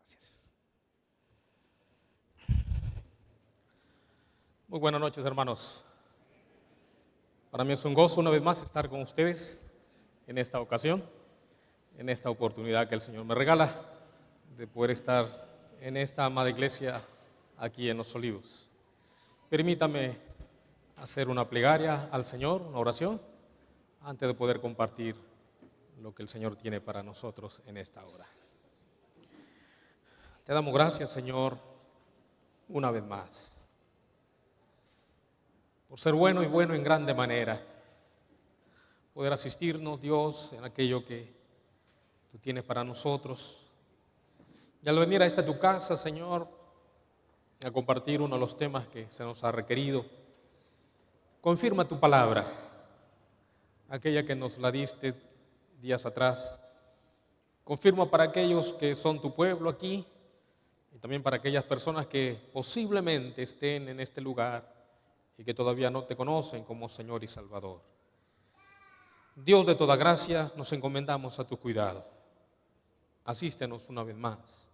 Gracias. Muy buenas noches, hermanos. Para mí es un gozo una vez más estar con ustedes en esta ocasión, en esta oportunidad que el Señor me regala de poder estar en esta amada iglesia aquí en Los Olivos. Permítame hacer una plegaria al Señor, una oración, antes de poder compartir lo que el Señor tiene para nosotros en esta hora. Te damos gracias, Señor, una vez más, por ser bueno y bueno en grande manera, poder asistirnos, Dios, en aquello que tú tienes para nosotros. Y al venir a esta tu casa, Señor, a compartir uno de los temas que se nos ha requerido, confirma tu palabra, aquella que nos la diste días atrás. Confirma para aquellos que son tu pueblo aquí y también para aquellas personas que posiblemente estén en este lugar y que todavía no te conocen como Señor y Salvador. Dios de toda gracia, nos encomendamos a tu cuidado. Asístenos una vez más,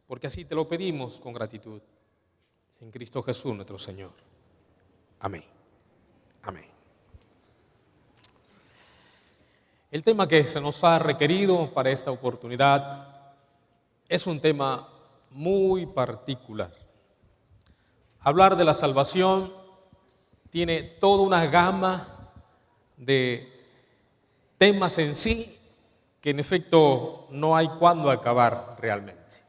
porque así te lo pedimos con gratitud. En Cristo Jesús nuestro Señor. Amén. Amén. El tema que se nos ha requerido para esta oportunidad es un tema muy particular. Hablar de la salvación tiene toda una gama de temas en sí que en efecto no hay cuándo acabar realmente.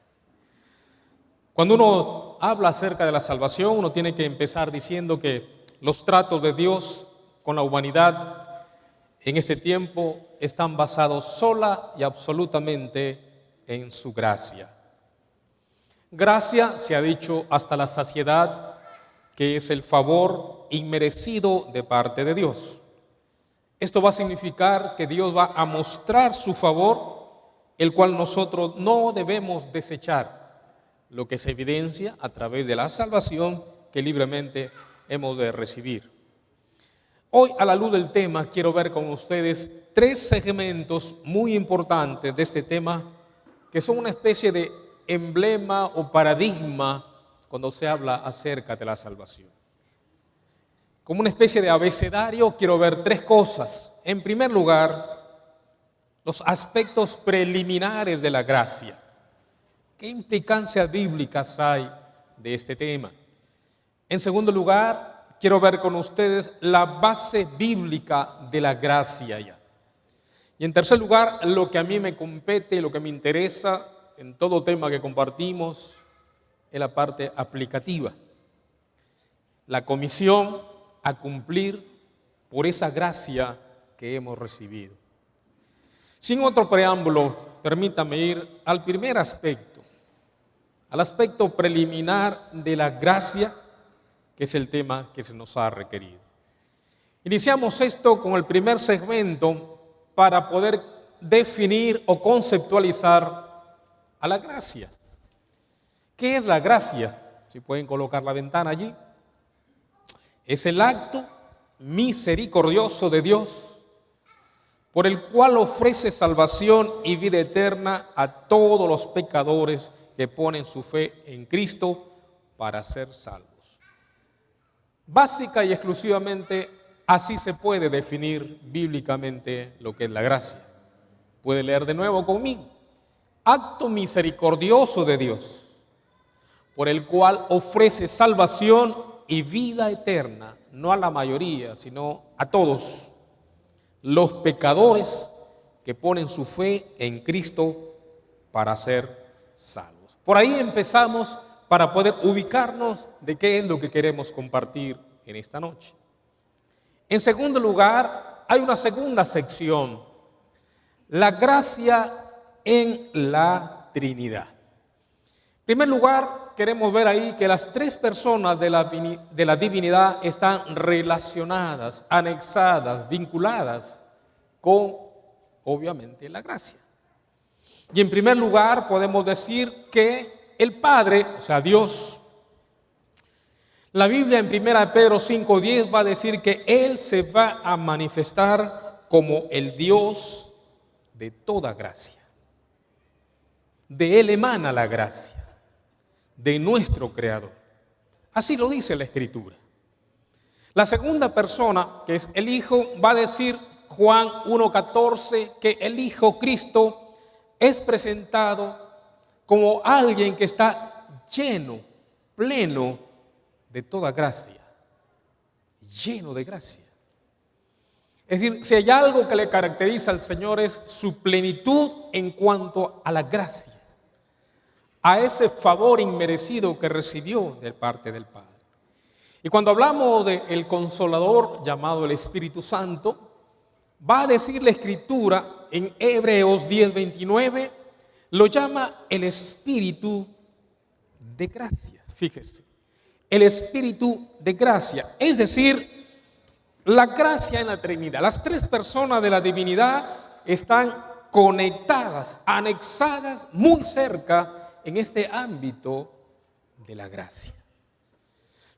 Cuando uno habla acerca de la salvación, uno tiene que empezar diciendo que los tratos de Dios con la humanidad en ese tiempo están basados sola y absolutamente en su gracia. Gracia, se ha dicho hasta la saciedad, que es el favor inmerecido de parte de Dios. Esto va a significar que Dios va a mostrar su favor, el cual nosotros no debemos desechar, lo que se evidencia a través de la salvación que libremente hemos de recibir. Hoy, a la luz del tema, quiero ver con ustedes tres segmentos muy importantes de este tema, que son una especie de emblema o paradigma cuando se habla acerca de la salvación. Como una especie de abecedario, quiero ver tres cosas. En primer lugar, los aspectos preliminares de la gracia. ¿Qué implicancias bíblicas hay de este tema? En segundo lugar, quiero ver con ustedes la base bíblica de la gracia ya. Y en tercer lugar, lo que a mí me compete, lo que me interesa en todo tema que compartimos, es la parte aplicativa. La comisión a cumplir por esa gracia que hemos recibido. Sin otro preámbulo, permítame ir al primer aspecto, al aspecto preliminar de la gracia, que es el tema que se nos ha requerido. Iniciamos esto con el primer segmento para poder definir o conceptualizar a la gracia. ¿Qué es la gracia? Si pueden colocar la ventana allí. Es el acto misericordioso de Dios por el cual ofrece salvación y vida eterna a todos los pecadores que ponen su fe en Cristo para ser salvos. Básica y exclusivamente así se puede definir bíblicamente lo que es la gracia. Puede leer de nuevo conmigo. Acto misericordioso de Dios por el cual ofrece salvación y vida eterna, no a la mayoría, sino a todos los pecadores que ponen su fe en Cristo para ser salvos. Por ahí empezamos para poder ubicarnos de qué es lo que queremos compartir en esta noche. En segundo lugar, hay una segunda sección, la gracia en la Trinidad. En primer lugar, queremos ver ahí que las tres personas de la divinidad están relacionadas, anexadas, vinculadas con, obviamente, la gracia. Y en primer lugar, podemos decir que el Padre, o sea, Dios, la Biblia en 1 Pedro 5:10 va a decir que Él se va a manifestar como el Dios de toda gracia. De Él emana la gracia, de nuestro Creador. Así lo dice la Escritura. La segunda persona, que es el Hijo, va a decir Juan 1:14 que el Hijo Cristo es presentado como alguien que está lleno, pleno de toda gracia, lleno de gracia. Es decir, si hay algo que le caracteriza al Señor es su plenitud en cuanto a la gracia, a ese favor inmerecido que recibió de parte del Padre. Y cuando hablamos del Consolador llamado el Espíritu Santo, va a decir la Escritura en Hebreos 10:29, lo llama el Espíritu de gracia. Fíjese, el Espíritu de gracia, es decir, la gracia en la Trinidad. Las tres personas de la divinidad están conectadas, anexadas muy cerca en este ámbito de la gracia.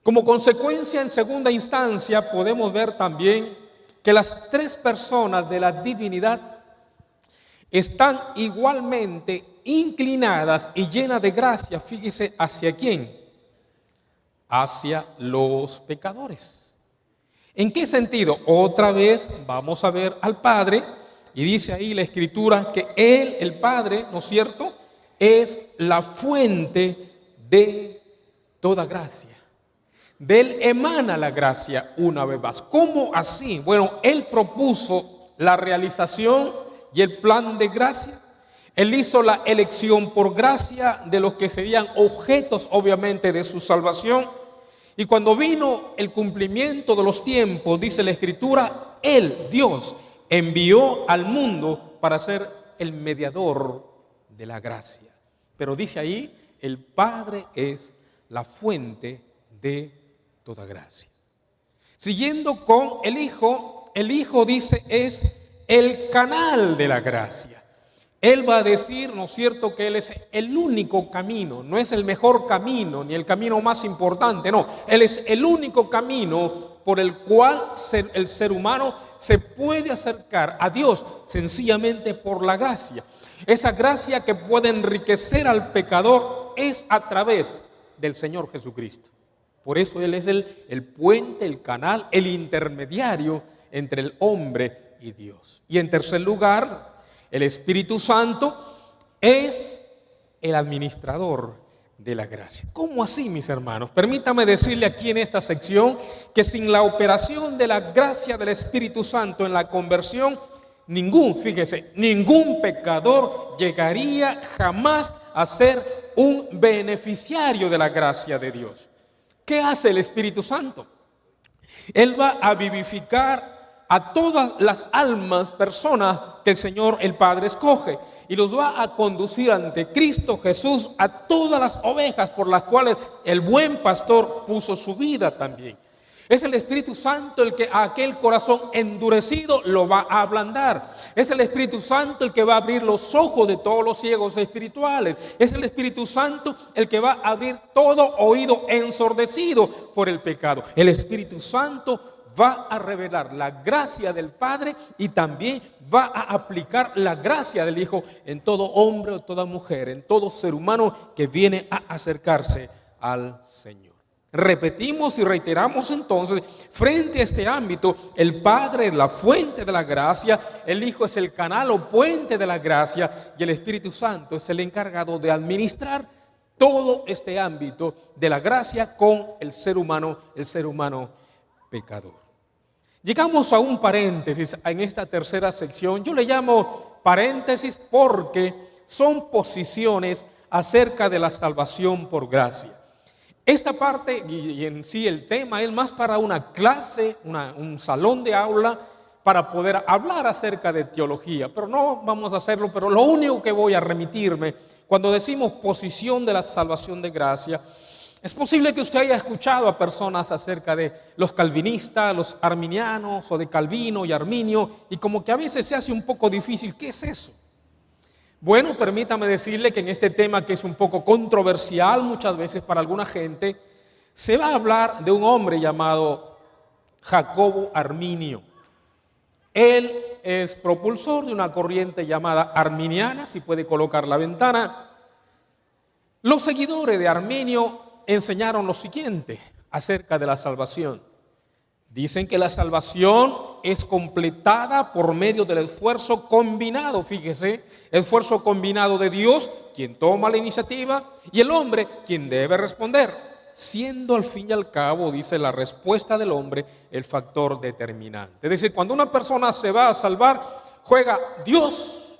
Como consecuencia, en segunda instancia, podemos ver también que las tres personas de la divinidad están igualmente inclinadas y llenas de gracia. Fíjese, ¿hacia quién? Hacia los pecadores. ¿En qué sentido? Otra vez vamos a ver al Padre, y dice ahí la Escritura que Él, el Padre, ¿no es cierto?, es la fuente de toda gracia. De Él emana la gracia una vez más. ¿Cómo así? Bueno, Él propuso la realización y el plan de gracia. Él hizo la elección por gracia de los que serían objetos, obviamente, de su salvación. Y cuando vino el cumplimiento de los tiempos, dice la Escritura, Él, Dios, envió al mundo para ser el mediador de la gracia. Pero dice ahí, el Padre es la fuente de toda gracia. Siguiendo con el Hijo dice es el canal de la gracia. Él va a decir, ¿no es cierto?, que Él es el único camino, no es el mejor camino ni el camino más importante, no, Él es el único camino por el cual el ser humano se puede acercar a Dios sencillamente por la gracia. Esa gracia que puede enriquecer al pecador es a través del Señor Jesucristo. Por eso Él es el puente, el canal, el intermediario entre el hombre y Dios. Y en tercer lugar, el Espíritu Santo es el administrador de la gracia. ¿Cómo así, mis hermanos? Permítame decirle aquí en esta sección que sin la operación de la gracia del Espíritu Santo en la conversión, ningún pecador llegaría jamás a ser un beneficiario de la gracia de Dios. ¿Qué hace el Espíritu Santo? Él va a vivificar a todas las almas, personas que el Señor, el Padre, escoge, y los va a conducir ante Cristo Jesús a todas las ovejas por las cuales el buen pastor puso su vida también. Es el Espíritu Santo el que a aquel corazón endurecido lo va a ablandar. Es el Espíritu Santo el que va a abrir los ojos de todos los ciegos espirituales. Es el Espíritu Santo el que va a abrir todo oído ensordecido por el pecado. El Espíritu Santo va a revelar la gracia del Padre y también va a aplicar la gracia del Hijo en todo hombre o toda mujer, en todo ser humano que viene a acercarse al Señor. Repetimos y reiteramos entonces, frente a este ámbito, el Padre es la fuente de la gracia, el Hijo es el canal o puente de la gracia y el Espíritu Santo es el encargado de administrar todo este ámbito de la gracia con el ser humano pecador. Llegamos a un paréntesis en esta tercera sección. Yo le llamo paréntesis porque son posiciones acerca de la salvación por gracia. Esta parte y en sí el tema es más para una clase, un salón de aula para poder hablar acerca de teología, pero no vamos a hacerlo. Pero lo único que voy a remitirme cuando decimos posición de la salvación de gracia, es posible que usted haya escuchado a personas acerca de los calvinistas, los arminianos o de Calvino y Arminio, y como que a veces se hace un poco difícil. ¿Qué es eso? Bueno, permítame decirle que en este tema, que es un poco controversial muchas veces para alguna gente, se va a hablar de un hombre llamado Jacobo Arminio. Él es propulsor de una corriente llamada arminiana, si puede colocar la ventana. Los seguidores de Arminio enseñaron lo siguiente acerca de la salvación. Dicen que la salvación es completada por medio del esfuerzo combinado, fíjese, esfuerzo combinado de Dios, quien toma la iniciativa, y el hombre, quien debe responder, siendo al fin y al cabo, dice, la respuesta del hombre el factor determinante. Es decir, cuando una persona se va a salvar, juega Dios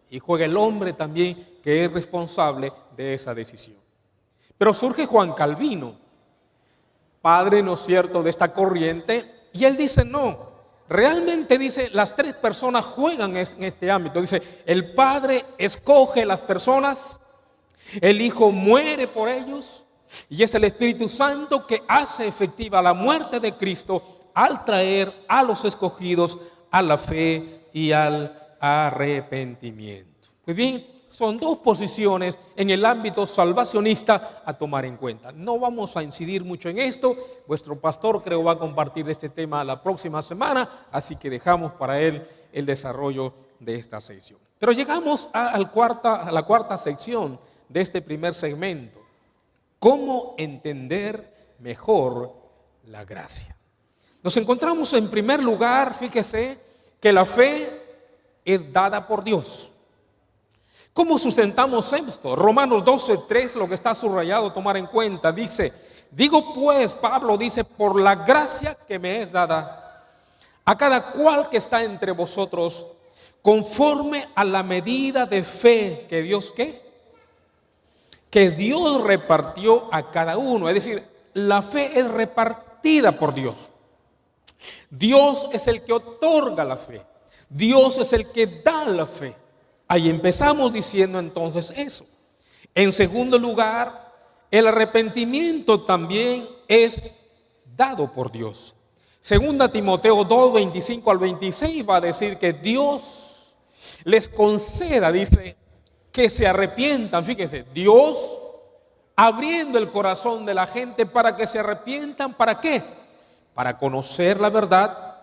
y juega el hombre también, que es responsable de esa decisión. Pero surge Juan Calvino, padre, ¿no es cierto?, de esta corriente, y él dice no, realmente dice, las tres personas juegan en este ámbito. Dice, el Padre escoge las personas, el Hijo muere por ellos, y es el Espíritu Santo que hace efectiva la muerte de Cristo al traer a los escogidos a la fe y al arrepentimiento. Pues bien, son dos posiciones en el ámbito salvacionista a tomar en cuenta. No vamos a incidir mucho en esto. Vuestro pastor creo va a compartir este tema la próxima semana, así que dejamos para él el desarrollo de esta sección. Pero llegamos a la cuarta sección de este primer segmento. ¿Cómo entender mejor la gracia? Nos encontramos en primer lugar, fíjese, que la fe es dada por Dios. ¿Cómo sustentamos esto? Romanos 12:3, lo que está subrayado, tomar en cuenta, dice, digo pues, Pablo dice, por la gracia que me es dada, a cada cual que está entre vosotros, conforme a la medida de fe que Dios, ¿qué? Que Dios repartió a cada uno. Es decir, la fe es repartida por Dios. Dios es el que otorga la fe. Dios es el que da la fe. Ahí empezamos diciendo entonces eso. En segundo lugar, el arrepentimiento también es dado por Dios. Segunda Timoteo 2, 25 al 26 va a decir que Dios les conceda, dice, que se arrepientan. Fíjese, Dios abriendo el corazón de la gente para que se arrepientan. ¿Para qué? Para conocer la verdad,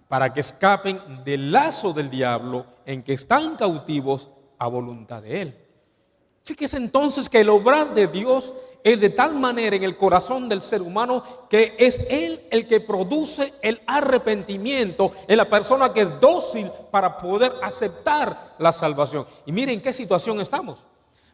para que escapen del lazo del diablo en que están cautivos a voluntad de él. Fíjese entonces que el obrar de Dios es de tal manera en el corazón del ser humano que es Él el que produce el arrepentimiento en la persona que es dócil para poder aceptar la salvación. Y miren en qué situación estamos.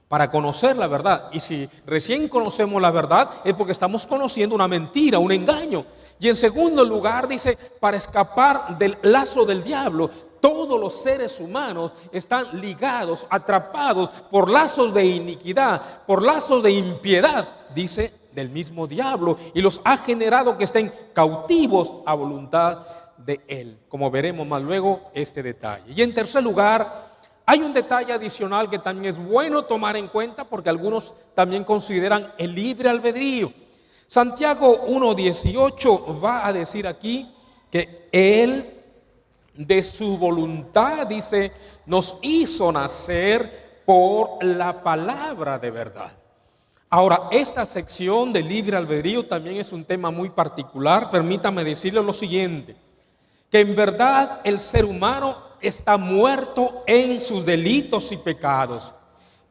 Para conocer la verdad. Y si recién conocemos la verdad es porque estamos conociendo una mentira, un engaño. Y en segundo lugar dice, para escapar del lazo del diablo. Todos los seres humanos están ligados, atrapados por lazos de iniquidad, por lazos de impiedad, dice, del mismo diablo. Y los ha generado que estén cautivos a voluntad de él. Como veremos más luego este detalle. Y en tercer lugar, hay un detalle adicional que también es bueno tomar en cuenta porque algunos también consideran el libre albedrío. Santiago 1:18 va a decir aquí que Él de su voluntad, dice, nos hizo nacer por la palabra de verdad. Ahora, esta sección de libre albedrío también es un tema muy particular. Permítame decirle lo siguiente, que en verdad el ser humano está muerto en sus delitos y pecados.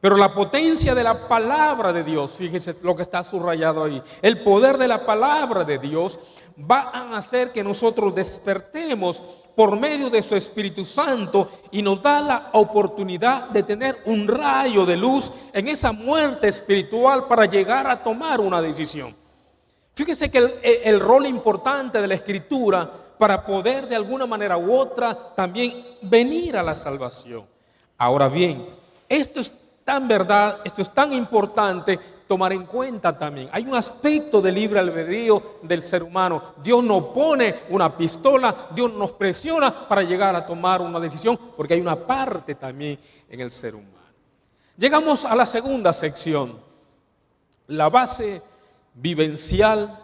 Pero la potencia de la palabra de Dios, fíjese lo que está subrayado ahí, el poder de la palabra de Dios va a hacer que nosotros despertemos por medio de su Espíritu Santo y nos da la oportunidad de tener un rayo de luz en esa muerte espiritual para llegar a tomar una decisión. Fíjese que el rol importante de la Escritura para poder de alguna manera u otra también venir a la salvación. Ahora bien, esto es tan verdad, esto es tan importante tomar en cuenta también. Hay un aspecto del libre albedrío del ser humano. Dios no pone una pistola, Dios nos presiona para llegar a tomar una decisión, porque hay una parte también en el ser humano. Llegamos a la segunda sección, la base vivencial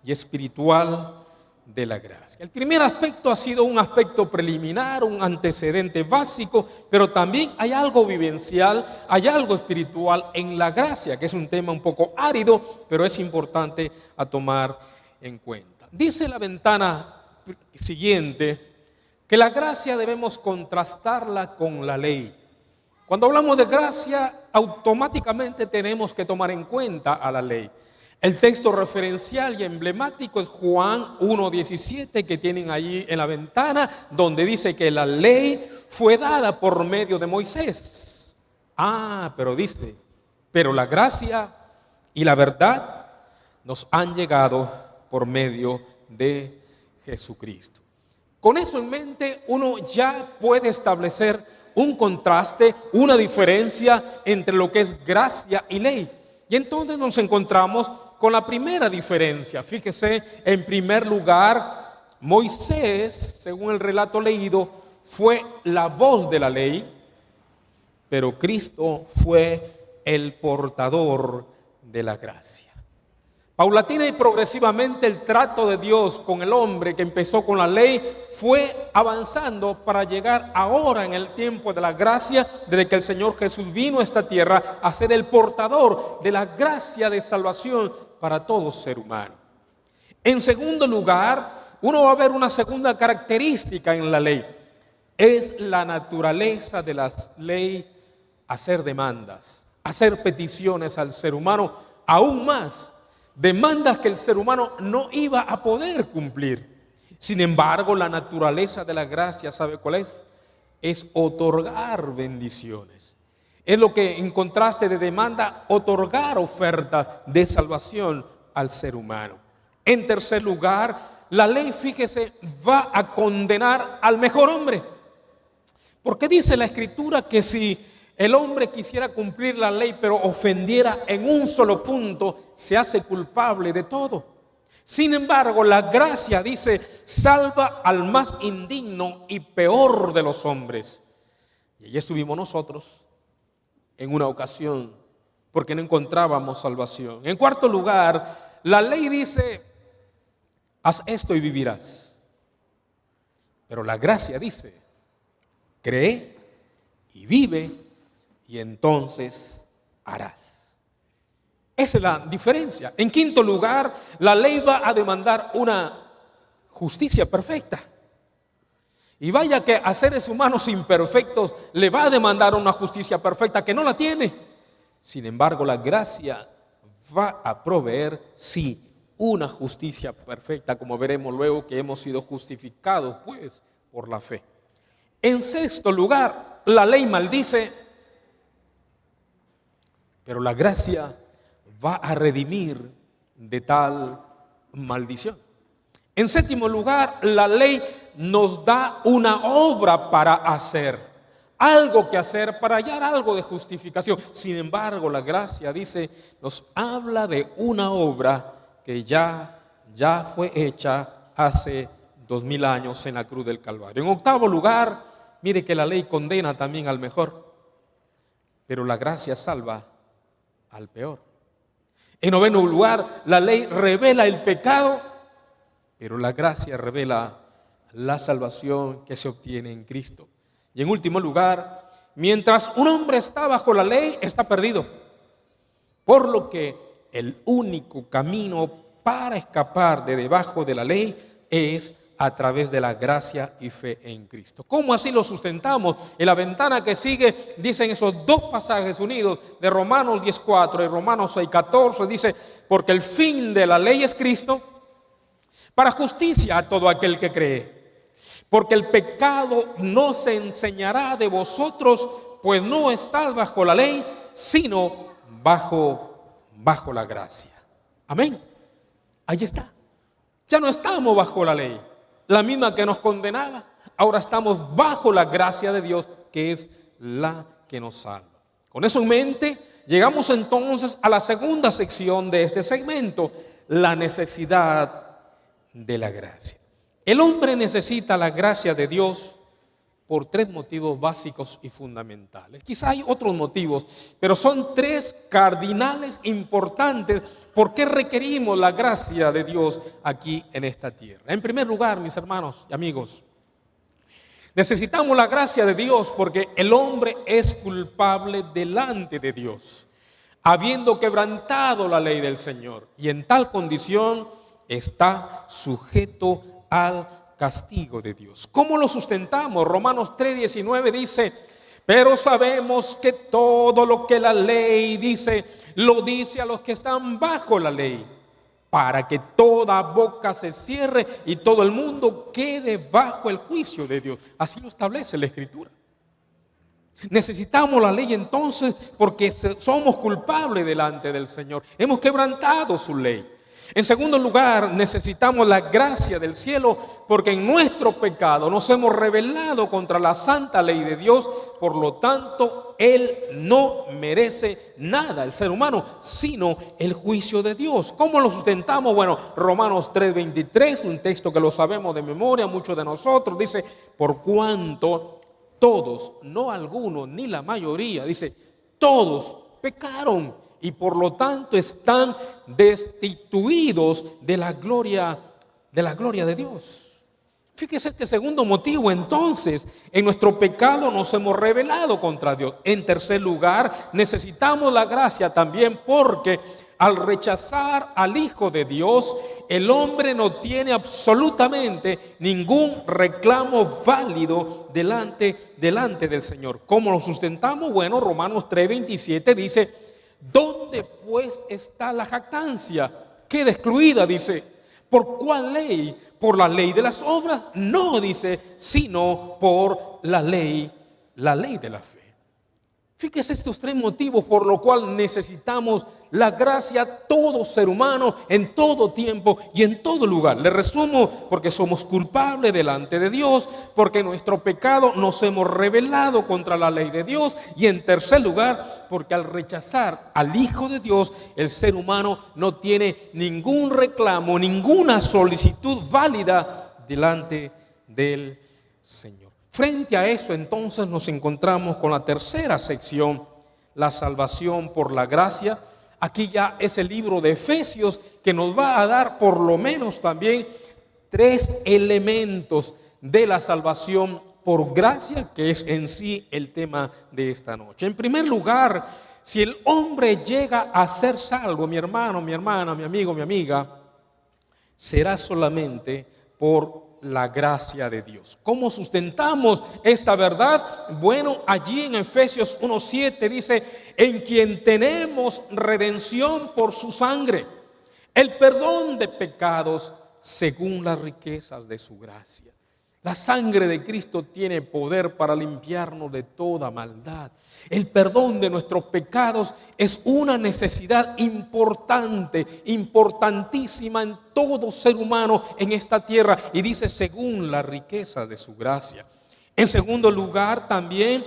y espiritual de la gracia. El primer aspecto ha sido un aspecto preliminar, un antecedente básico, pero también hay algo vivencial, hay algo espiritual en la gracia, que es un tema un poco árido, pero es importante a tomar en cuenta. Dice la ventana siguiente que la gracia debemos contrastarla con la ley. Cuando hablamos de gracia, automáticamente tenemos que tomar en cuenta a la ley. El texto referencial y emblemático es Juan 1:17, que tienen allí en la ventana, donde dice que la ley fue dada por medio de Moisés. Pero dice, pero la gracia y la verdad nos han llegado por medio de Jesucristo. Con eso en mente, uno ya puede establecer un contraste, una diferencia entre lo que es gracia y ley. Y entonces nos encontramos con la primera diferencia. Fíjese, en primer lugar, Moisés, según el relato leído, fue la voz de la ley, pero Cristo fue el portador de la gracia. Paulatina y progresivamente el trato de Dios con el hombre que empezó con la ley fue avanzando para llegar ahora en el tiempo de la gracia, desde que el Señor Jesús vino a esta tierra a ser el portador de la gracia de salvación para todo ser humano. En segundo lugar, uno va a ver una segunda característica en la ley. Es la naturaleza de la ley hacer demandas, hacer peticiones al ser humano, aún más demandas que el ser humano no iba a poder cumplir. Sin embargo, la naturaleza de la gracia, ¿sabe cuál es? Es otorgar bendiciones. Es lo que en contraste de demanda, otorgar ofertas de salvación al ser humano. En tercer lugar, la ley, fíjese, va a condenar al mejor hombre. Porque dice la Escritura que si el hombre quisiera cumplir la ley, pero ofendiera en un solo punto, se hace culpable de todo. Sin embargo, la gracia, dice, salva al más indigno y peor de los hombres. Y allí estuvimos nosotros en una ocasión, porque no encontrábamos salvación. En cuarto lugar, la ley dice, haz esto y vivirás. Pero la gracia dice, cree y vive, y entonces harás. Esa es la diferencia. En quinto lugar, la ley va a demandar una justicia perfecta. Y vaya que a seres humanos imperfectos le va a demandar una justicia perfecta que no la tiene. Sin embargo, la gracia va a proveer, sí, una justicia perfecta, como veremos luego que hemos sido justificados, pues, por la fe. En sexto lugar, la ley maldice, pero la gracia va a redimir de tal maldición. En séptimo lugar, la ley nos da una obra para hacer, algo que hacer para hallar algo de justificación. Sin embargo, la gracia, dice, nos habla de una obra que ya fue hecha hace 2000 años en la cruz del Calvario. En octavo lugar, mire que la ley condena también al mejor, pero la gracia salva al peor. En noveno lugar, la ley revela el pecado, pero la gracia revela la salvación que se obtiene en Cristo. Y en último lugar, mientras un hombre está bajo la ley, está perdido. Por lo que el único camino para escapar de debajo de la ley es a través de la gracia y fe en Cristo. ¿Cómo así lo sustentamos? En la ventana que sigue dicen esos dos pasajes unidos de Romanos 10:4 y Romanos 6:14, dice, porque el fin de la ley es Cristo para justicia a todo aquel que cree. Porque el pecado no se enseñará de vosotros, pues no estáis bajo la ley, sino bajo la gracia. Amén. Ahí está. Ya no estamos bajo la ley, la misma que nos condenaba. Ahora estamos bajo la gracia de Dios, que es la que nos salva. Con eso en mente, llegamos entonces a la segunda sección de este segmento, la necesidad de la gracia. El hombre necesita la gracia de Dios por tres motivos básicos y fundamentales. Quizá hay otros motivos, pero son tres cardinales importantes por qué requerimos la gracia de Dios aquí en esta tierra. En primer lugar, mis hermanos y amigos, necesitamos la gracia de Dios porque el hombre es culpable delante de Dios, habiendo quebrantado la ley del Señor, y en tal condición está sujeto al castigo de Dios. ¿Cómo lo sustentamos? Romanos 3:19 dice, Pero sabemos que todo lo que la ley dice, lo dice a los que están bajo la ley, para que toda boca se cierre y todo el mundo quede bajo el juicio de Dios. Así lo establece la Escritura. Necesitamos la ley entonces porque somos culpables delante del Señor. Hemos quebrantado su ley. En segundo lugar, necesitamos la gracia del cielo porque en nuestro pecado nos hemos rebelado contra la santa ley de Dios. Por lo tanto, Él no merece nada, el ser humano, sino el juicio de Dios. ¿Cómo lo sustentamos? Bueno, Romanos 3:23, un texto que lo sabemos de memoria, muchos de nosotros, dice: por cuanto todos, no algunos ni la mayoría, dice, todos pecaron y por lo tanto están destituidos de la gloria de Dios. Fíjese este segundo motivo. Entonces, en nuestro pecado nos hemos rebelado contra Dios. En tercer lugar, necesitamos la gracia también porque al rechazar al Hijo de Dios, el hombre no tiene absolutamente ningún reclamo válido delante del Señor. ¿Cómo lo sustentamos? Bueno, Romanos 3:27 dice: ¿dónde pues está la jactancia? Queda excluida, dice. ¿Por cuál ley? ¿Por la ley de las obras? No, dice, sino por la ley de la fe. Fíjese estos tres motivos por los cuales necesitamos la gracia todo ser humano en todo tiempo y en todo lugar. Le resumo: porque somos culpables delante de Dios, porque en nuestro pecado nos hemos rebelado contra la ley de Dios, y en tercer lugar, porque al rechazar al Hijo de Dios, el ser humano no tiene ningún reclamo, ninguna solicitud válida delante del Señor. Frente a eso, entonces, nos encontramos con la tercera sección, la salvación por la gracia. Aquí ya es el libro de Efesios que nos va a dar por lo menos también tres elementos de la salvación por gracia, que es en sí el tema de esta noche. En primer lugar, si el hombre llega a ser salvo, mi hermano, mi hermana, mi amigo, mi amiga, será solamente por la gracia de Dios. ¿Cómo sustentamos esta verdad? Bueno, allí en Efesios 1:7 dice: en quien tenemos redención por su sangre, el perdón de pecados según las riquezas de su gracia. La sangre de Cristo tiene poder para limpiarnos de toda maldad. El perdón de nuestros pecados es una necesidad importante, importantísima en todo ser humano en esta tierra. Y dice: según la riqueza de su gracia. En segundo lugar, también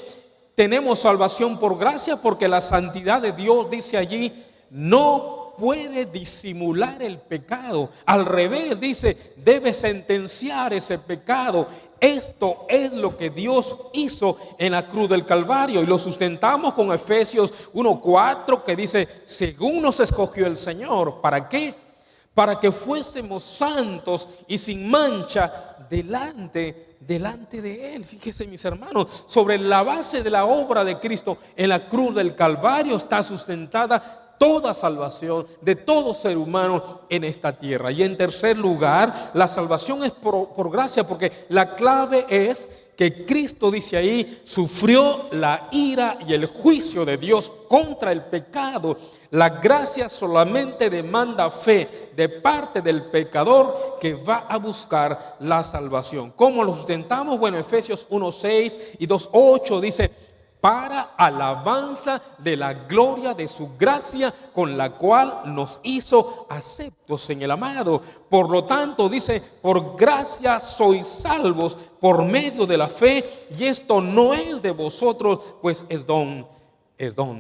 tenemos salvación por gracia porque la santidad de Dios, dice allí, no puede disimular el pecado. Al revés, dice, debe sentenciar ese pecado. Esto es lo que Dios hizo en la cruz del Calvario, y lo sustentamos con Efesios 1:4, que dice: según nos escogió el Señor. ¿Para qué? Para que fuésemos santos y sin mancha delante de Él. Fíjese, mis hermanos, sobre la base de la obra de Cristo en la cruz del Calvario está sustentada toda salvación de todo ser humano en esta tierra. Y en tercer lugar, la salvación es por gracia, porque la clave es que Cristo, dice ahí, sufrió la ira y el juicio de Dios contra el pecado. La gracia solamente demanda fe de parte del pecador que va a buscar la salvación. ¿Cómo lo sustentamos? Bueno, Efesios 1:6 y 2:8 dice: para alabanza de la gloria de su gracia, con la cual nos hizo aceptos en el amado. Por lo tanto, dice: por gracia sois salvos por medio de la fe, y esto no es de vosotros, pues es don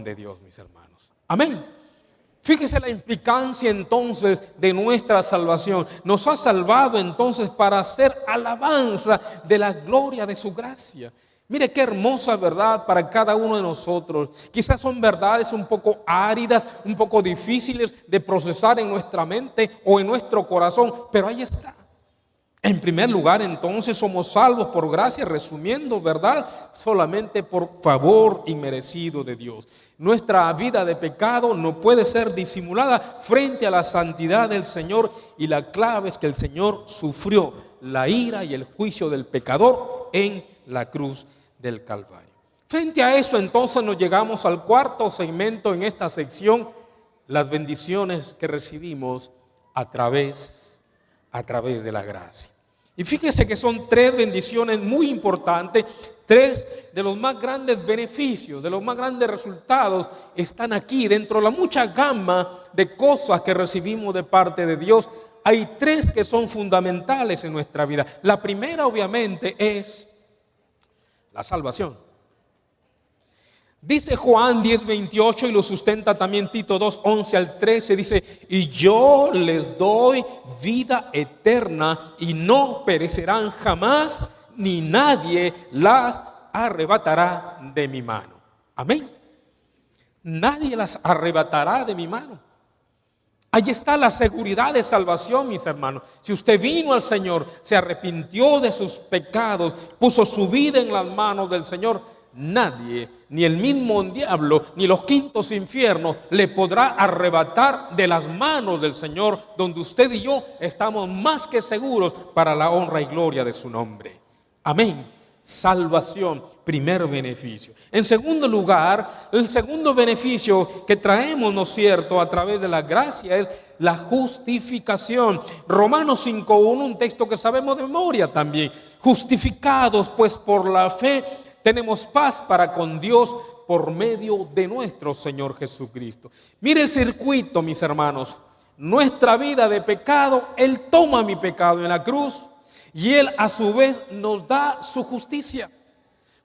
de Dios, mis hermanos. Amén. Fíjese la implicancia entonces de nuestra salvación. Nos ha salvado entonces para hacer alabanza de la gloria de su gracia. Mire qué hermosa verdad para cada uno de nosotros. Quizás son verdades un poco áridas, un poco difíciles de procesar en nuestra mente o en nuestro corazón, pero ahí está. En primer lugar, entonces, somos salvos por gracia, resumiendo, ¿verdad? Solamente por favor inmerecido de Dios. Nuestra vida de pecado no puede ser disimulada frente a la santidad del Señor, y la clave es que el Señor sufrió la ira y el juicio del pecador en la cruz del Calvario. Frente a eso, entonces nos llegamos al cuarto segmento en esta sección, las bendiciones que recibimos a través de la gracia. Y fíjese que son tres bendiciones muy importantes, tres de los más grandes beneficios, de los más grandes resultados están aquí. Dentro de la mucha gama de cosas que recibimos de parte de Dios, hay tres que son fundamentales en nuestra vida. La primera, obviamente, es la salvación. Dice Juan 10:28 y lo sustenta también Tito 2:11-13, dice: y yo les doy vida eterna y no perecerán jamás, ni nadie las arrebatará de mi mano. Amén. Nadie las arrebatará de mi mano. Allí está la seguridad de salvación, mis hermanos. Si usted vino al Señor, se arrepintió de sus pecados, puso su vida en las manos del Señor, nadie, ni el mismo diablo, ni los quintos infiernos le podrá arrebatar de las manos del Señor, donde usted y yo estamos más que seguros para la honra y gloria de su nombre. Amén. Salvación, primer beneficio. En segundo lugar, el segundo beneficio que traemos, ¿no es cierto?, a través de la gracia es la justificación. Romanos 5:1, un texto que sabemos de memoria también. Justificados pues por la fe, tenemos paz para con Dios por medio de nuestro Señor Jesucristo. Mire el circuito, mis hermanos. Nuestra vida de pecado, Él toma mi pecado en la cruz y Él a su vez nos da su justicia.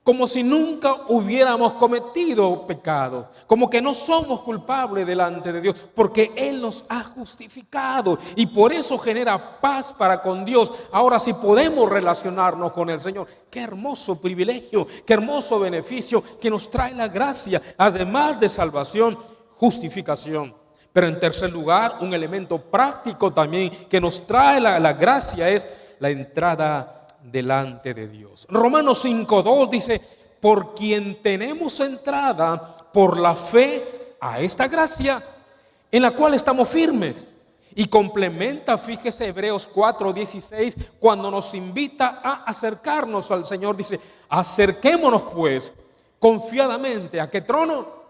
Como si nunca hubiéramos cometido pecado, como que no somos culpables delante de Dios, porque Él nos ha justificado y por eso genera paz para con Dios. Ahora sí podemos relacionarnos con el Señor. Qué hermoso privilegio, qué hermoso beneficio que nos trae la gracia, además de salvación, justificación. Pero en tercer lugar, un elemento práctico también que nos trae la gracia es la entrada delante de Dios. Romanos 5:2 dice: por quien tenemos entrada por la fe a esta gracia en la cual estamos firmes. Y complementa, fíjese, Hebreos 4:16, cuando nos invita a acercarnos al Señor, dice: acerquémonos pues confiadamente. ¿A qué trono?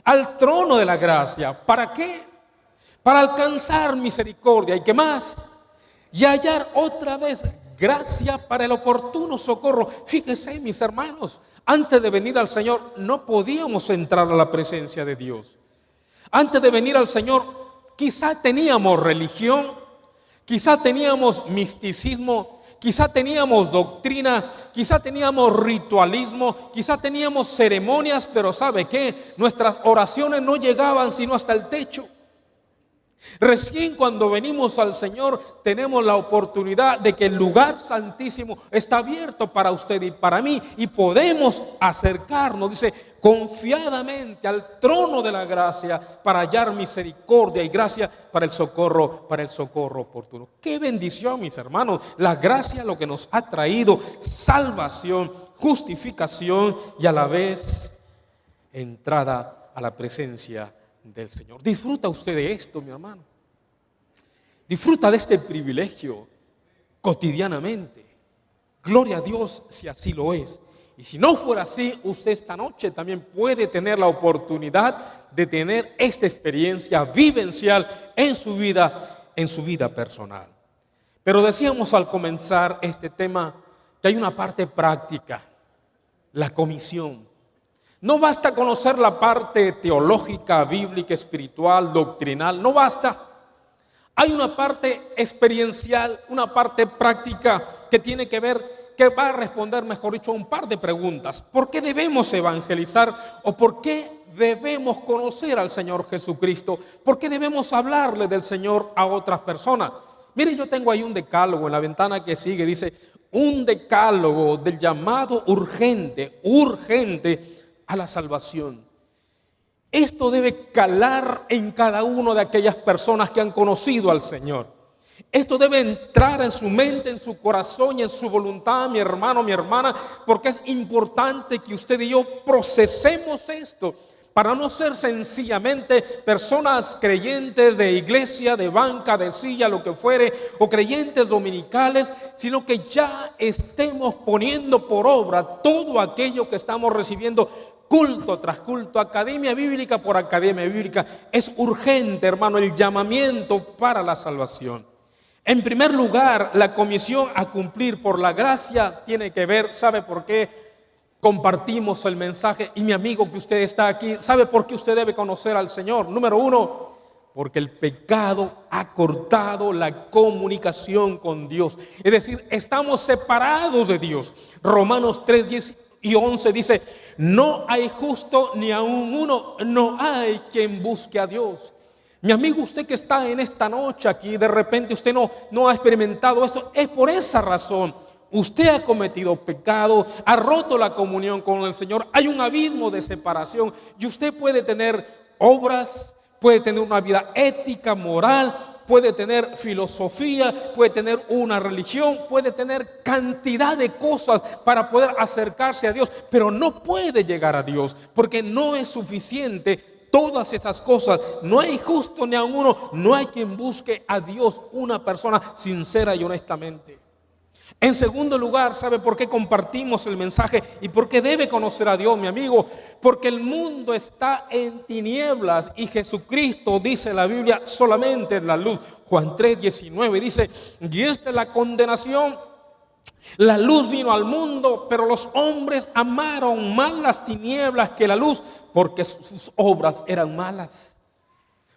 Al trono de la gracia. ¿Para qué? Para alcanzar misericordia. ¿Y qué más? Y hallar otra vez gracia para el oportuno socorro. Fíjense, mis hermanos, antes de venir al Señor no podíamos entrar a la presencia de Dios. Antes de venir al Señor quizá teníamos religión, quizá teníamos misticismo, quizá teníamos doctrina, quizá teníamos ritualismo, quizá teníamos ceremonias, pero ¿sabe qué? Nuestras oraciones no llegaban sino hasta el techo. Recién cuando venimos al Señor tenemos la oportunidad de que el lugar santísimo está abierto para usted y para mí y podemos acercarnos, dice, confiadamente al trono de la gracia para hallar misericordia y gracia para el socorro oportuno. Qué bendición, mis hermanos. La gracia lo que nos ha traído: salvación, justificación y a la vez entrada a la presencia del Señor. Disfruta usted de esto, mi hermano. Disfruta de este privilegio cotidianamente. Gloria a Dios si así lo es. Y si no fuera así, usted esta noche también puede tener la oportunidad de tener esta experiencia vivencial en su vida personal. Pero decíamos al comenzar este tema que hay una parte práctica, la comisión. No basta conocer la parte teológica, bíblica, espiritual, doctrinal, no basta. Hay una parte experiencial, una parte práctica que tiene que ver, que va a responder, mejor dicho, a un par de preguntas. ¿Por qué debemos evangelizar o por qué debemos conocer al Señor Jesucristo? ¿Por qué debemos hablarle del Señor a otras personas? Mire, yo tengo ahí un decálogo en la ventana que sigue, dice, un decálogo del llamado urgente a la salvación. Esto debe calar en cada una de aquellas personas que han conocido al Señor. Esto debe entrar en su mente, en su corazón y en su voluntad, mi hermano, mi hermana, porque es importante que usted y yo procesemos esto. para no ser sencillamente personas creyentes de iglesia, de banca, de silla, lo que fuere, o creyentes dominicales, sino que ya estemos poniendo por obra todo aquello que estamos recibiendo culto tras culto, academia bíblica por academia bíblica. Es urgente, hermano, el llamamiento para la salvación. En primer lugar, la comisión a cumplir por la gracia tiene que ver, ¿sabe por qué compartimos el mensaje? Y mi amigo que usted está aquí, ¿sabe por qué usted debe conocer al Señor? Número uno, porque el pecado ha cortado la comunicación con Dios. Es decir, estamos separados de Dios. Romanos 3, 10 y 11 dice: no hay justo ni aun uno, no hay quien busque a Dios. Mi amigo, usted que está en esta noche aquí, de repente usted no ha experimentado esto, es por esa razón. Usted ha cometido pecado, ha roto la comunión con el Señor, hay un abismo de separación y usted puede tener obras, puede tener una vida ética, moral, puede tener filosofía, puede tener una religión, puede tener cantidad de cosas para poder acercarse a Dios, pero no puede llegar a Dios porque no es suficiente. Todas esas cosas, no hay justo ni a uno, no hay quien busque a Dios, una persona sincera y honestamente. En segundo lugar, ¿sabe por qué compartimos el mensaje y por qué debe conocer a Dios, mi amigo? Porque el mundo está en tinieblas y Jesucristo, dice la Biblia, solamente es la luz. Juan 3, 19 dice: y esta es la condenación. La luz vino al mundo, pero los hombres amaron más las tinieblas que la luz, porque sus obras eran malas.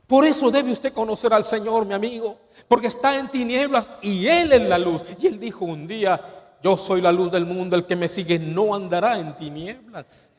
Por eso debe usted conocer al Señor, mi amigo, porque está en tinieblas y Él es la luz. Y Él dijo un día: yo soy la luz del mundo, el que me sigue no andará en tinieblas.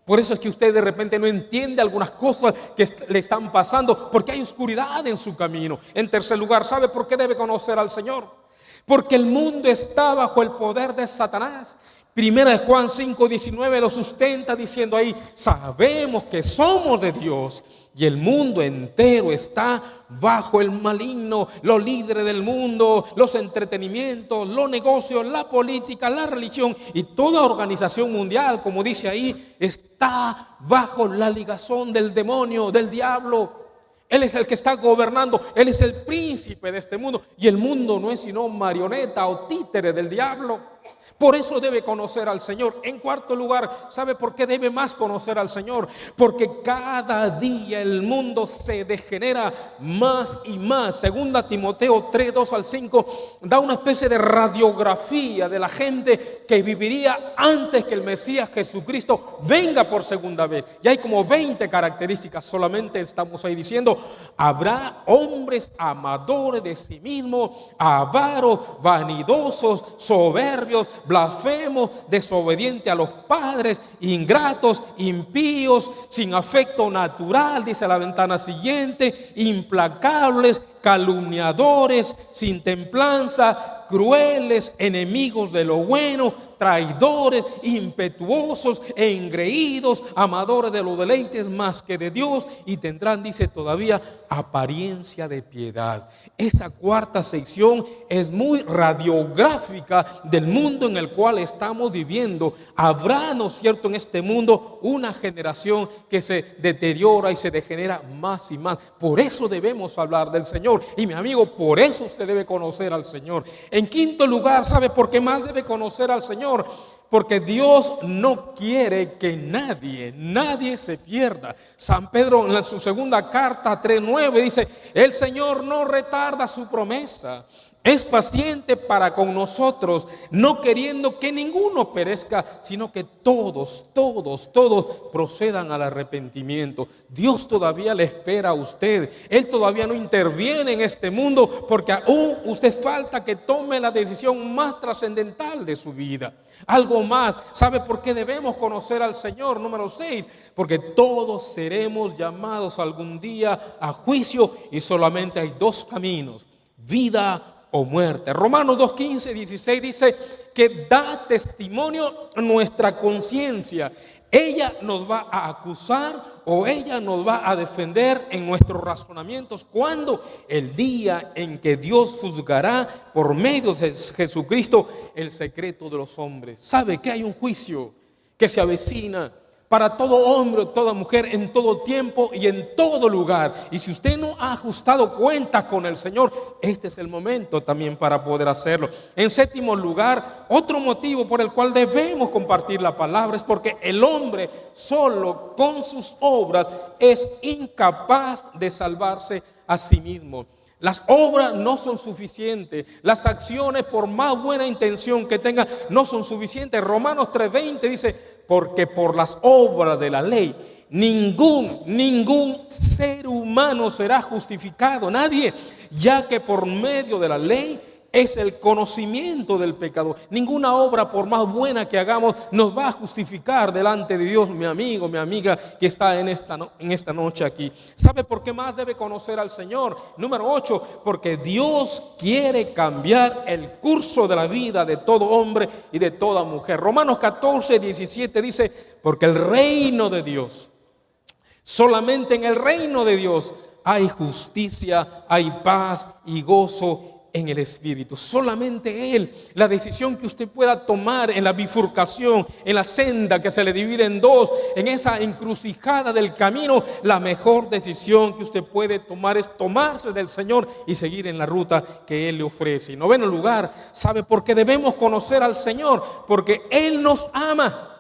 Por eso es que usted de repente no entiende algunas cosas que le están pasando, porque hay oscuridad en su camino. En tercer lugar, ¿sabe por qué debe conocer al Señor? Porque el mundo está bajo el poder de Satanás. Primera de Juan 5, 19 lo sustenta diciendo ahí: sabemos que somos de Dios y el mundo entero está bajo el maligno. Los líderes del mundo, los entretenimientos, los negocios, la política, la religión y toda organización mundial, como dice ahí, está bajo la ligazón del demonio, del diablo. Él es el que está gobernando, Él es el príncipe de este mundo y el mundo no es sino marioneta o títere del diablo. Por eso debe conocer al Señor. En cuarto lugar, ¿sabe por qué debe más conocer al Señor? Porque cada día el mundo se degenera más y más. Segunda Timoteo 3, 2 al 5 da una especie de radiografía de la gente que viviría antes que el Mesías Jesucristo venga por segunda vez. Y hay como 20 características, solamente estamos ahí diciendo: habrá hombres amadores de sí mismos, avaros, vanidosos, soberbios, blasfemos, desobedientes a los padres, ingratos, impíos, sin afecto natural, dice la ventana siguiente, implacables, calumniadores, sin templanza, crueles, enemigos de lo bueno, traidores, impetuosos e engreídos, amadores de los deleites más que de Dios, y tendrán, dice todavía, apariencia de piedad. Esta cuarta sección es muy radiográfica del mundo en el cual estamos viviendo. Habrá, ¿no es cierto?, en este mundo una generación que se deteriora y se degenera más y más. Por eso debemos hablar del Señor. Y mi amigo, por eso usted debe conocer al Señor. En quinto lugar, ¿sabe por qué más debe conocer al Señor? Porque Dios no quiere que nadie se pierda. San Pedro en su segunda carta 3:9 dice: el Señor no retarda su promesa, es paciente para con nosotros, no queriendo que ninguno perezca, sino que todos procedan al arrepentimiento. Dios todavía le espera a usted. Él todavía no interviene en este mundo, porque aún usted falta que tome la decisión más trascendental de su vida. Algo más, ¿sabe por qué debemos conocer al Señor? Número 6, porque todos seremos llamados algún día a juicio y solamente hay dos caminos: vida o muerte. Romanos 2, 15, 16 dice que da testimonio nuestra conciencia. Ella nos va a acusar o ella nos va a defender en nuestros razonamientos cuando el día en que Dios juzgará por medio de Jesucristo el secreto de los hombres. ¿Sabe que hay un juicio que se avecina? para todo hombre, toda mujer, en todo tiempo y en todo lugar. Y si usted no ha ajustado cuentas con el Señor, este es el momento también para poder hacerlo. En séptimo lugar, otro motivo por el cual debemos compartir la palabra es porque el hombre solo con sus obras es incapaz de salvarse a sí mismo. Las obras no son suficientes. Las acciones, por más buena intención que tengan, no son suficientes. Romanos 3:20 dice, porque por las obras de la ley, ningún ser humano será justificado. Nadie, ya que por medio de la ley es el conocimiento del pecado. Ninguna obra, por más buena que hagamos, nos va a justificar delante de Dios, mi amigo, mi amiga que está en esta noche aquí. ¿Sabe por qué más debe conocer al Señor? Número 8, porque Dios quiere cambiar el curso de la vida de todo hombre y de toda mujer. Romanos 14:17 dice, porque el reino de Dios, solamente en el reino de Dios hay justicia, hay paz y gozo en el Espíritu. Solamente Él. La decisión que usted pueda tomar en la bifurcación, en la senda que se le divide en dos, en esa encrucijada del camino, la mejor decisión que usted puede tomar es tomarse del Señor y seguir en la ruta que Él le ofrece. En noveno lugar, ¿sabe por qué debemos conocer al Señor? Porque Él nos ama.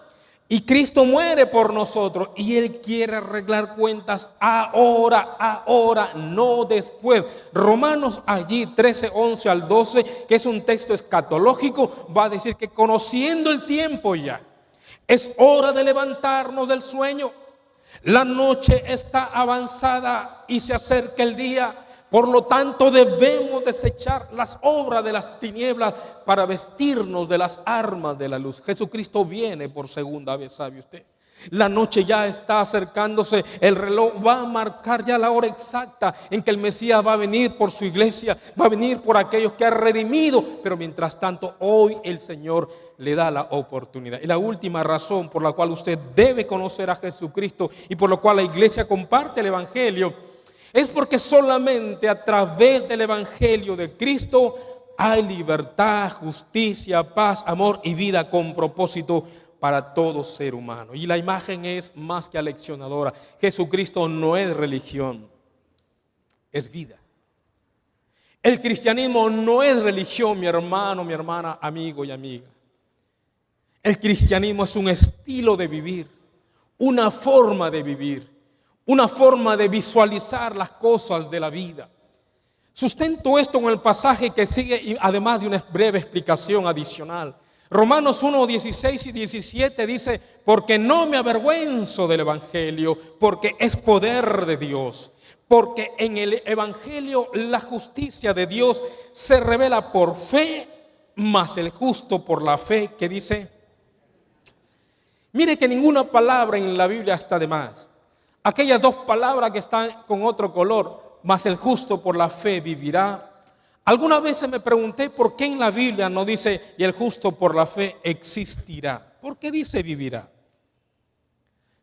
Y Cristo muere por nosotros y Él quiere arreglar cuentas ahora, no después. Romanos allí 13:11 al 12, que es un texto escatológico, va a decir que conociendo el tiempo ya, es hora de levantarnos del sueño. La noche está avanzada y se acerca el día. Por lo tanto, debemos desechar las obras de las tinieblas para vestirnos de las armas de la luz. Jesucristo viene por segunda vez, ¿sabe usted? La noche ya está acercándose, el reloj va a marcar ya la hora exacta en que el Mesías va a venir por su iglesia, va a venir por aquellos que ha redimido, pero mientras tanto hoy el Señor le da la oportunidad. Y la última razón por la cual usted debe conocer a Jesucristo y por la cual la iglesia comparte el Evangelio es porque solamente a través del Evangelio de Cristo hay libertad, justicia, paz, amor y vida con propósito para todo ser humano. Y la imagen es más que aleccionadora. Jesucristo no es religión, es vida. El cristianismo no es religión, mi hermano, mi hermana, amigo y amiga. El cristianismo es un estilo de vivir, una forma de vivir, una forma de visualizar las cosas de la vida. Sustento esto con el pasaje que sigue, además de una breve explicación adicional. Romanos 1:16 y 17 dice, porque no me avergüenzo del Evangelio, porque es poder de Dios. Porque en el Evangelio la justicia de Dios se revela por fe, mas el justo por la fe, que dice, mire que ninguna palabra en la Biblia está de más. Aquellas dos palabras que están con otro color, mas el justo por la fe vivirá. Algunas veces me pregunté por qué en la Biblia no dice y el justo por la fe existirá. ¿Por qué dice vivirá?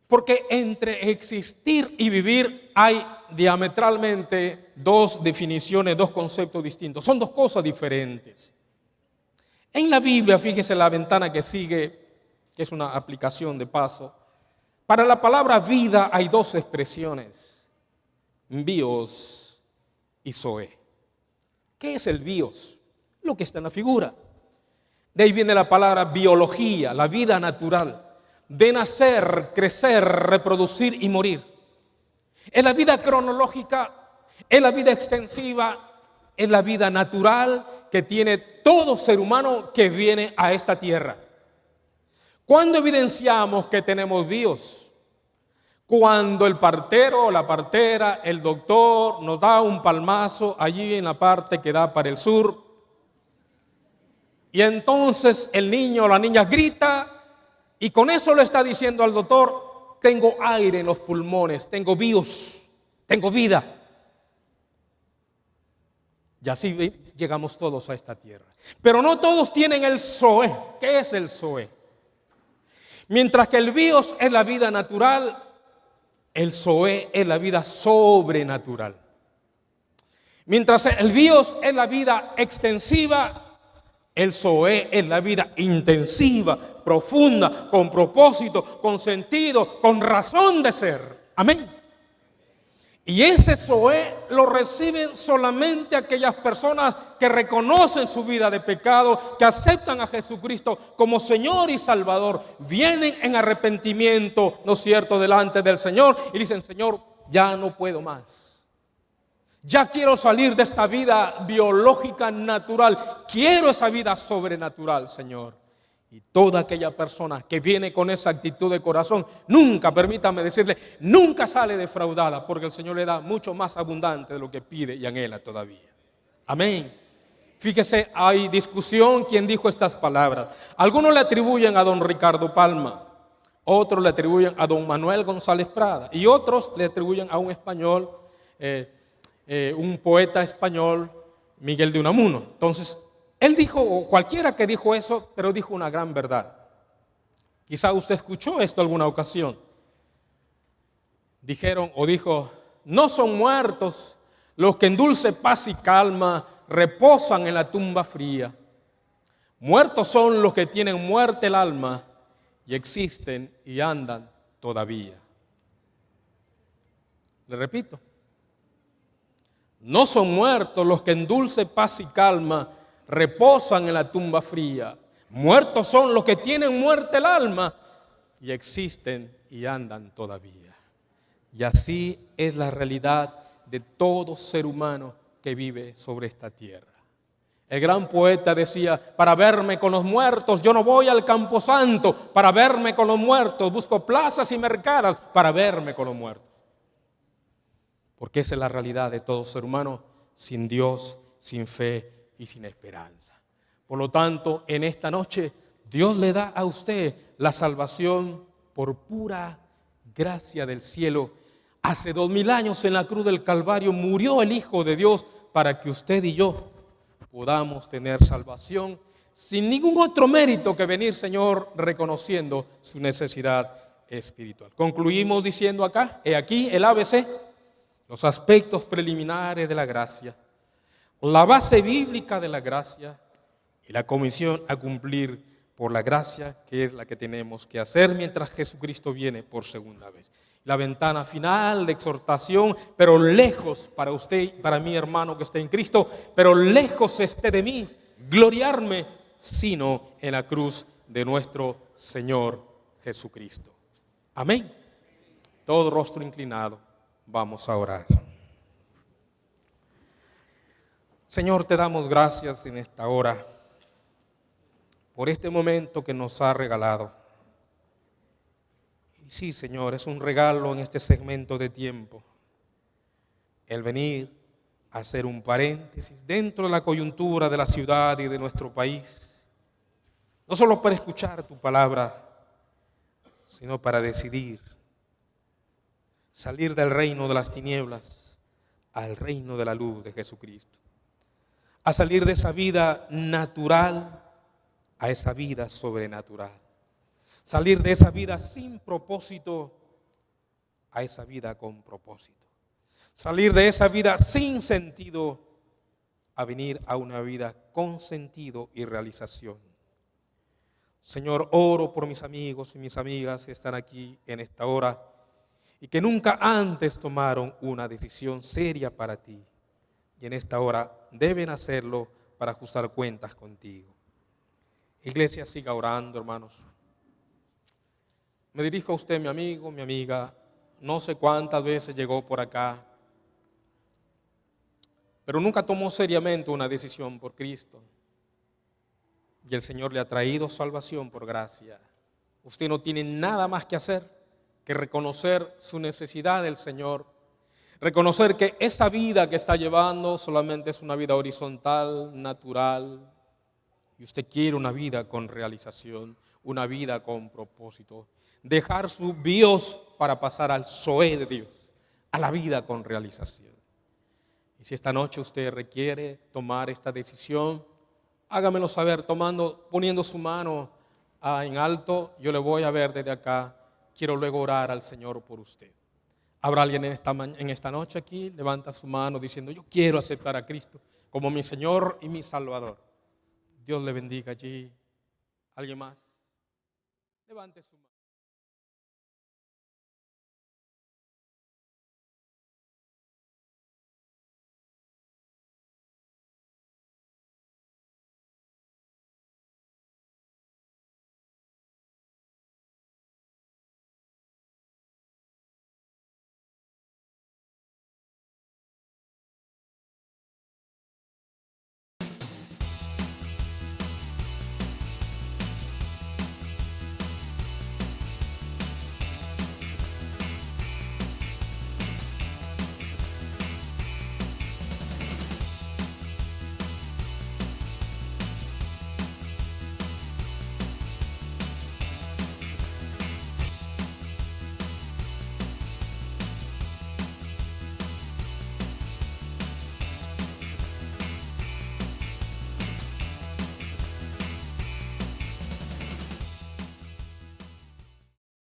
Porque entre existir y vivir hay diametralmente dos definiciones, dos conceptos distintos. Son dos cosas diferentes. En la Biblia, fíjese la ventana que sigue, que es una aplicación de paso. Para la palabra vida hay dos expresiones, bios y zoe. ¿Qué es el bios? Lo que está en la figura. De ahí viene la palabra biología, la vida natural, de nacer, crecer, reproducir y morir. Es la vida cronológica, es la vida extensiva, es la vida natural que tiene todo ser humano que viene a esta tierra. ¿Cuándo evidenciamos que tenemos bios? Cuando el partero o la partera, el doctor nos da un palmazo allí en la parte que da para el sur. Y entonces el niño o la niña grita y con eso le está diciendo al doctor, tengo aire en los pulmones, tengo bios, tengo vida. Y así llegamos todos a esta tierra. Pero no todos tienen el zoe. ¿Qué es el zoe? Mientras que el bios es la vida natural, el zoe es la vida sobrenatural. Mientras el bios es la vida extensiva, El Zoé es la vida intensiva, profunda, con propósito, con sentido, con razón de ser. Amén. Y ese Zoé lo reciben solamente aquellas personas que reconocen su vida de pecado, que aceptan a Jesucristo como Señor y Salvador, vienen en arrepentimiento, ¿no es cierto?, delante del Señor y dicen: Señor, ya no puedo más. Ya quiero salir de esta vida biológica natural. Quiero esa vida sobrenatural, Señor. Y toda aquella persona que viene con esa actitud de corazón, nunca, permítame decirle, nunca sale defraudada, porque el Señor le da mucho más abundante de lo que pide y anhela todavía. Amén. Fíjese, hay discusión quién dijo estas palabras. Algunos le atribuyen a don Ricardo Palma, otros le atribuyen a don Manuel González Prada y otros le atribuyen a un español, un poeta español, Miguel de Unamuno. Entonces, él dijo, o cualquiera que dijo eso, pero dijo una gran verdad. Quizá usted escuchó esto alguna ocasión. Dijeron o dijo: no son muertos los que en dulce paz y calma reposan en la tumba fría. Muertos son los que tienen muerte el alma y existen y andan todavía. Le repito. No son muertos los que en dulce paz y calma reposan en la tumba fría. Muertos son los que tienen muerte el alma y existen y andan todavía. Y así es la realidad de todo ser humano que vive sobre esta tierra. El gran poeta decía: para verme con los muertos yo no voy al camposanto, para verme con los muertos busco plazas y mercados para verme con los muertos. Porque esa es la realidad de todo ser humano sin Dios, sin fe y sin esperanza. Por lo tanto, en esta noche Dios le da a usted la salvación por pura gracia del cielo. Hace 2000 años en la cruz del Calvario murió el Hijo de Dios para que usted y yo podamos tener salvación sin ningún otro mérito que venir, Señor, reconociendo su necesidad espiritual. Concluimos diciendo acá, he aquí el ABC, los aspectos preliminares de la gracia, la base bíblica de la gracia y la comisión a cumplir por la gracia, que es la que tenemos que hacer mientras Jesucristo viene por segunda vez. La ventana final de exhortación, pero lejos para usted, para mi hermano que está en Cristo, pero lejos esté de mí gloriarme, sino en la cruz de nuestro Señor Jesucristo. Amén. Todo rostro inclinado, vamos a orar. Señor, te damos gracias en esta hora por este momento que nos ha regalado. Y sí, Señor, es un regalo en este segmento de tiempo el venir a hacer un paréntesis dentro de la coyuntura de la ciudad y de nuestro país, no solo para escuchar tu palabra, sino para decidir salir del reino de las tinieblas al reino de la luz de Jesucristo, a salir de esa vida natural a esa vida sobrenatural, salir de esa vida sin propósito a esa vida con propósito, salir de esa vida sin sentido a venir a una vida con sentido y realización. Señor, oro por mis amigos y mis amigas que están aquí en esta hora y que nunca antes tomaron una decisión seria para ti. Y en esta hora deben hacerlo para ajustar cuentas contigo. Iglesia, siga orando, hermanos. Me dirijo a usted, mi amigo, mi amiga. No sé cuántas veces llegó por acá, pero nunca tomó seriamente una decisión por Cristo. Y el Señor le ha traído salvación por gracia. Usted no tiene nada más que hacer que reconocer su necesidad del Señor. Reconocer que esa vida que está llevando solamente es una vida horizontal, natural. Y usted quiere una vida con realización, una vida con propósito. Dejar su bios para pasar al Zoé de Dios, a la vida con realización. Y si esta noche usted requiere tomar esta decisión, hágamelo saber poniendo su mano en alto. Yo le voy a ver desde acá. Quiero luego orar al Señor por usted. ¿Habrá alguien en esta noche aquí? Levanta su mano diciendo: yo quiero aceptar a Cristo como mi Señor y mi Salvador. Dios le bendiga allí. ¿Alguien más? Levante su mano.